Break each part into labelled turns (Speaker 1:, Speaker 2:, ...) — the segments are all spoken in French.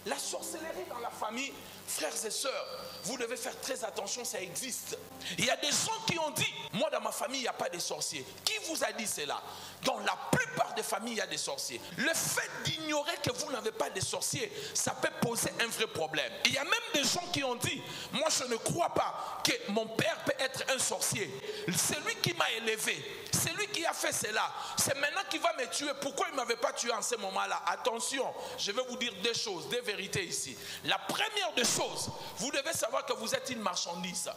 Speaker 1: La sorcellerie dans la famille, frères et sœurs, vous devez faire très attention, ça existe. Il y a des gens qui ont dit, moi dans ma famille il n'y a pas de sorciers. Qui vous a dit cela? Dans la plupart des familles il y a des sorciers. Le fait d'ignorer que vous n'avez pas de sorciers, ça peut poser un vrai problème. Il y a même des gens qui ont dit, moi je ne crois pas que mon père peut être un sorcier. C'est lui qui m'a élevé, c'est lui qui a fait cela. C'est maintenant qu'il va me tuer. Pourquoi il ne m'avait pas tué en ce moment-là? Attention, je vais vous dire des choses, des vérités ici. La première des choses, vous devez savoir que vous êtes une marchandise.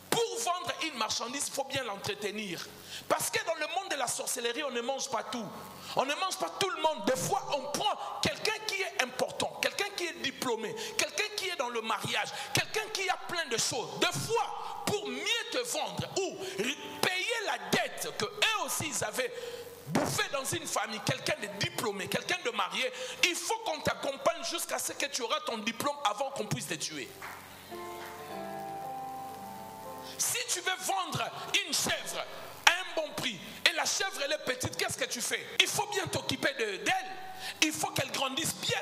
Speaker 1: Pour vendre une marchandise, il faut bien l'entretenir. Parce que dans le monde de la sorcellerie, on ne mange pas tout. On ne mange pas tout le monde. Des fois, on prend quelqu'un qui est important, quelqu'un qui est diplômé, quelqu'un qui est dans le mariage, quelqu'un qui a plein de choses. Des fois, pour mieux te vendre ou payer la dette que eux aussi ils avaient bouffé dans une famille, quelqu'un de diplômé, quelqu'un de marié, il faut qu'on t'accompagne jusqu'à ce que tu auras ton diplôme avant qu'on puisse te tuer. Si tu veux vendre une chèvre à un bon prix et la chèvre elle est petite, qu'est-ce que tu fais? Il faut bien t'occuper d'elle. Il faut qu'elle grandisse bien.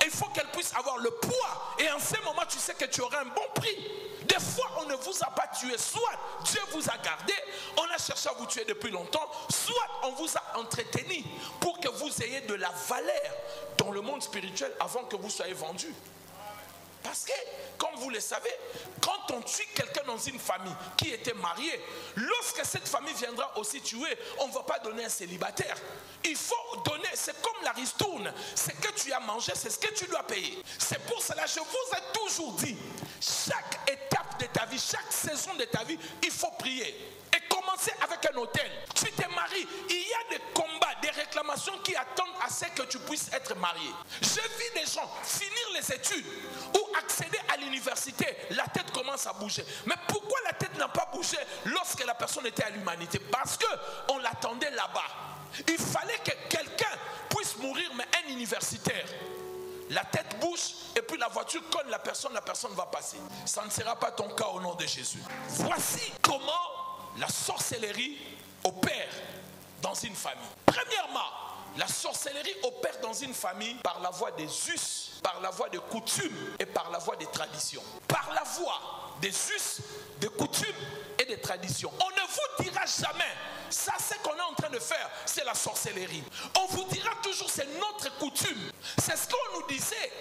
Speaker 1: Il faut qu'elle puisse avoir le poids. Et en ce moment, tu sais que tu auras un bon prix. Des fois, on ne vous a pas tué. Soit Dieu vous a gardé, on a cherché à vous tuer depuis longtemps. Soit on vous a entretenu pour que vous ayez de la valeur dans le monde spirituel avant que vous soyez vendu. Parce que, comme vous le savez, quand on tue quelqu'un dans une famille qui était mariée, lorsque cette famille viendra aussi tuer, on ne va pas donner un célibataire. Il faut donner, c'est comme la ristourne. Ce que tu as mangé, c'est ce que tu dois payer. C'est pour cela que je vous ai toujours dit, chaque étape de ta vie, chaque saison de ta vie, il faut prier. Et commencer avec un hôtel. Tu te maries, il y a des combats, des réclamations qui attendent à ce que tu puisses être marié. J'ai vu des gens finir les études ou accéder à l'université, la tête commence à bouger. Mais pourquoi la tête n'a pas bougé lorsque la personne était à l'humanité? Parce qu'on l'attendait là-bas. Il fallait que quelqu'un puisse mourir, mais un universitaire. La tête bouge et puis la voiture colle la personne va passer. Ça ne sera pas ton cas au nom de Jésus. Voici comment la sorcellerie opère dans une famille. Premièrement, la sorcellerie opère dans une famille par la voie des us, par la voie des coutumes et par la voie des traditions. Par la voie des us, des coutumes et des traditions. On ne vous dira jamais, ça c'est qu'on est en train de faire, c'est la sorcellerie. On vous dira toujours c'est notre coutume. C'est ce qu'on nous disait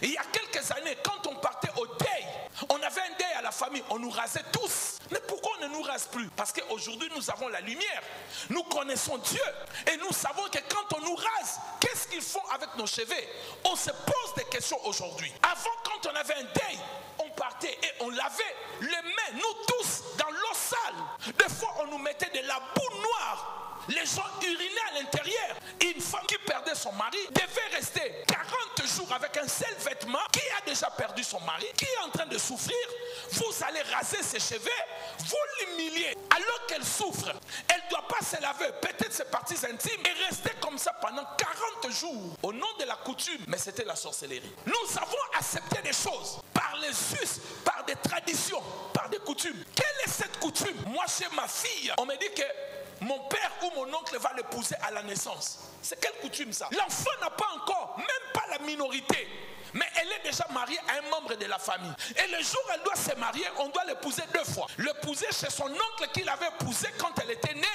Speaker 1: il y a quelques années quand on partait au deuil. On avait un deuil à la famille, on nous rasait tous. Mais pourquoi on ne nous rase plus? Parce qu'aujourd'hui nous avons la lumière. Nous connaissons Dieu et nous savons que quand on nous rase, qu'est-ce qu'ils font avec nos cheveux? On se pose des questions aujourd'hui. Avant, quand on avait un deuil, on partait et on lavait les mains, nous tous, dans l'eau sale. Des fois, on nous mettait de la boue noire. Les gens urinaient à l'intérieur. Une femme qui perdait son mari devait rester 40 jours avec un seul vêtement. Qui a déjà perdu son mari? Qui est en train de souffrir? Vous allez raser ses cheveux, vous l'humiliez. Alors qu'elle souffre, elle ne doit pas se laver, peut-être ses parties intimes, et rester comme ça pendant 40 jours. Au nom de la coutume, mais c'était la sorcellerie. Nous avons accepté des choses par les us, par des traditions, par des coutumes. Quelle est cette coutume? Moi, chez ma fille, on me dit que mon père ou mon oncle va l'épouser à la naissance. C'est quelle coutume ça? L'enfant n'a pas encore, même pas la minorité, mais elle est déjà mariée à un membre de la famille. Et le jour où elle doit se marier, on doit l'épouser 2 fois. L'épouser chez son oncle qui l'avait épousée quand elle était née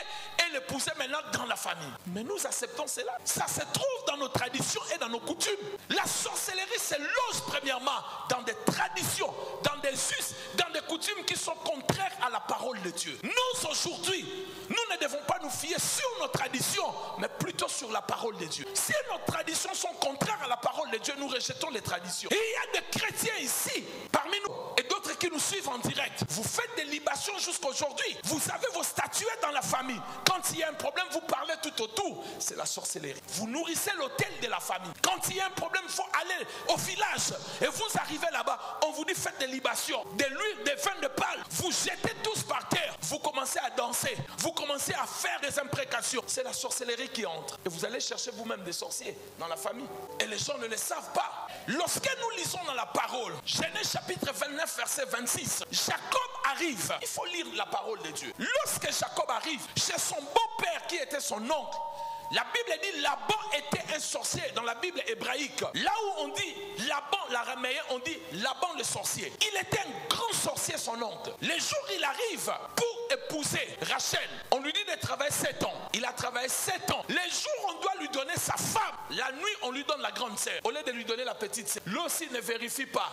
Speaker 1: et l'épouser maintenant dans la famille. Mais nous acceptons cela. Ça se trouve dans nos traditions et dans nos coutumes. La sorcellerie se loge premièrement dans des traditions, dans des us, dans des coutumes qui sont contraires à la parole de Dieu. Nous aujourd'hui, nous ne devons pas nous fier sur nos traditions, mais plutôt sur la parole de Dieu. Si nos traditions sont contraires à la parole de Dieu, nous rejetons les traditions. Et il y a des chrétiens ici, parmi nous, et d'autres qui nous suivent en direct. Vous faites des libations jusqu'aujourd'hui. Vous avez vos statuettes dans la famille. Quand il y a un problème, vous parlez tout autour. C'est la sorcellerie. Vous nourrissez l'autel de la famille. Quand il y a un problème, il faut aller au village. Et vous arrivez là-bas, on vous dit faites des libations, de l'huile, des vins de palme. Vous jetez tous par terre. Vous commencez à danser. Vous commencez à faire des imprécations. C'est la sorcellerie qui entre. Et vous allez chercher vous-même des sorciers dans la famille. Et les gens ne le savent pas. Lorsque nous lisons dans la parole, Genèse chapitre 29, verset 26, Jacob arrive. Il faut lire la parole de Dieu. Lorsque Jacob arrive chez son beau-père qui était son oncle, La Bible dit Laban était un sorcier dans la Bible hébraïque. Là où on dit Laban, l'araméen, on dit Laban le sorcier. Il était un grand sorcier, son oncle. Le jour où il arrive pour épouser Rachel, on lui dit de travailler 7 ans. Il a travaillé 7 ans. Les jours où on doit lui donner sa femme, la nuit on lui donne la grande sœur. Au lieu de lui donner la petite sœur. Lui aussi ne vérifie pas.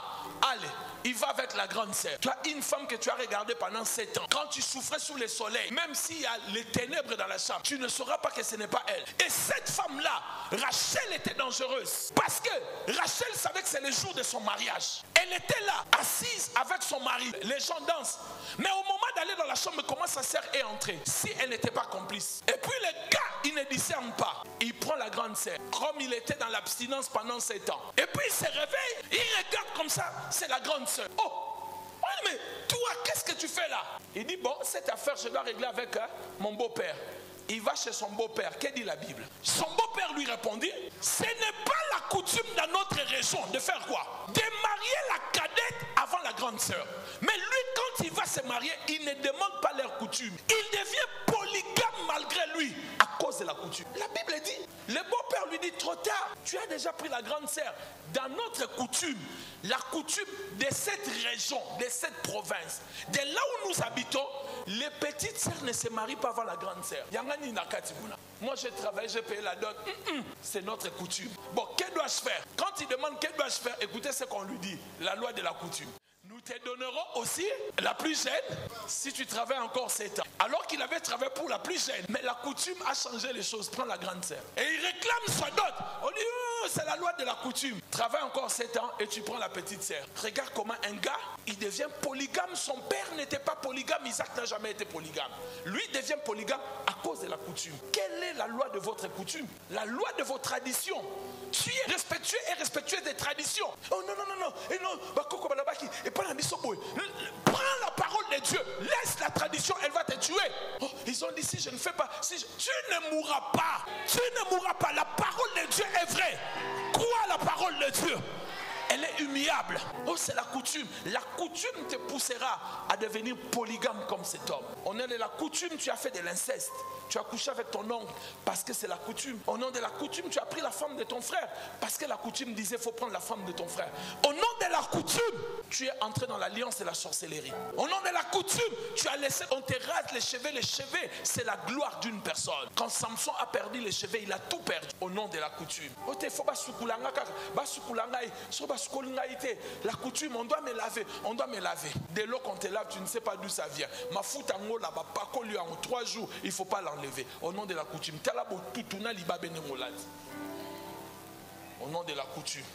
Speaker 1: Allez, il va avec la grande sœur. Tu as une femme que tu as regardée pendant 7 ans. Quand tu souffrais sous le soleil, même s'il y a les ténèbres dans la chambre, tu ne sauras pas que ce n'est pas elle. Et cette femme-là, Rachel était dangereuse. Parce que Rachel savait que c'est le jour de son mariage. Elle était là, assise avec son mari. Les gens dansent. Mais au moment d'aller dans la chambre, comment sa sœur est entrée? Si elle n'était pas complice. Et puis les gars, ils ne discernent pas. Il prend la grande sœur. Comme il était dans l'abstinence pendant 7 ans. Et puis il se réveille, il regarde comme ça. C'est la grande sœur. Oh! Mais toi, qu'est-ce que tu fais là? Il dit, bon, cette affaire, je dois régler avec mon beau-père. Il va chez son beau-père. Qu'est-ce dit la Bible? Son beau-père lui répondit, ce n'est pas la coutume dans notre région de faire quoi? De marier la cadette avant la grande sœur. Mais lui, quand il va se marier, il ne demande pas leur coutume. Il devient polygame malgré lui à cause de la coutume. La Bible dit, le beau-père lui dit, trop tard, tu as déjà pris la grande sœur. Dans notre coutume, la coutume de cette région, de cette province, de là où nous habitons, les petites sœurs ne se marient pas avant la grande sœur. Moi je travaille, j'ai payé la dot. C'est notre coutume. Bon, que dois-je faire? Quand il demande que dois-je faire, écoutez ce qu'on lui dit, la loi de la coutume. Nous te donnerons aussi la plus jeune si tu travailles encore 7 ans. Alors qu'il avait travaillé pour la plus jeune. Mais la coutume a changé les choses. Prends la grande sœur. Et il réclame sa dot. On dit, oh, c'est la loi de la coutume. Travaille encore 7 ans et tu prends la petite sœur. Regarde comment un gars, il devient polygame. Son père n'était pas polygame. Isaac n'a jamais été polygame. Lui devient polygame à cause de la coutume. Quelle est la loi de votre coutume? La loi de vos traditions. Tu es respectueux et respectueux des traditions. Oh non, non, non, non. Et non, et pas la mission. Prends la parole de Dieu. Laisse la tradition, elle va te tuer. Oh, ils ont dit, si je ne fais pas, tu ne mourras pas. Tu ne mourras pas. La parole de Dieu est vraie. Crois la parole de Dieu. Elle est humiliable. Oh, c'est la coutume. La coutume te poussera à devenir polygame comme cet homme. Au nom de la coutume, tu as fait de l'inceste. Tu as couché avec ton oncle parce que c'est la coutume. Au nom de la coutume, tu as pris la femme de ton frère parce que la coutume disait qu'il faut prendre la femme de ton frère. Au nom de la coutume, tu es entré dans l'alliance de la sorcellerie. Au nom de la coutume, tu as laissé, on te rase les cheveux. Les cheveux, c'est la gloire d'une personne. Quand Samson a perdu les cheveux, il a tout perdu. Au nom de la coutume. La coutume, on doit me laver. On doit me laver. Dès lors qu'on te lave, tu ne sais pas d'où ça vient. Ma foute en haut là-bas, pas collé en 3 jours, il ne faut pas l'enlever. Au nom de la coutume. Au nom de la coutume.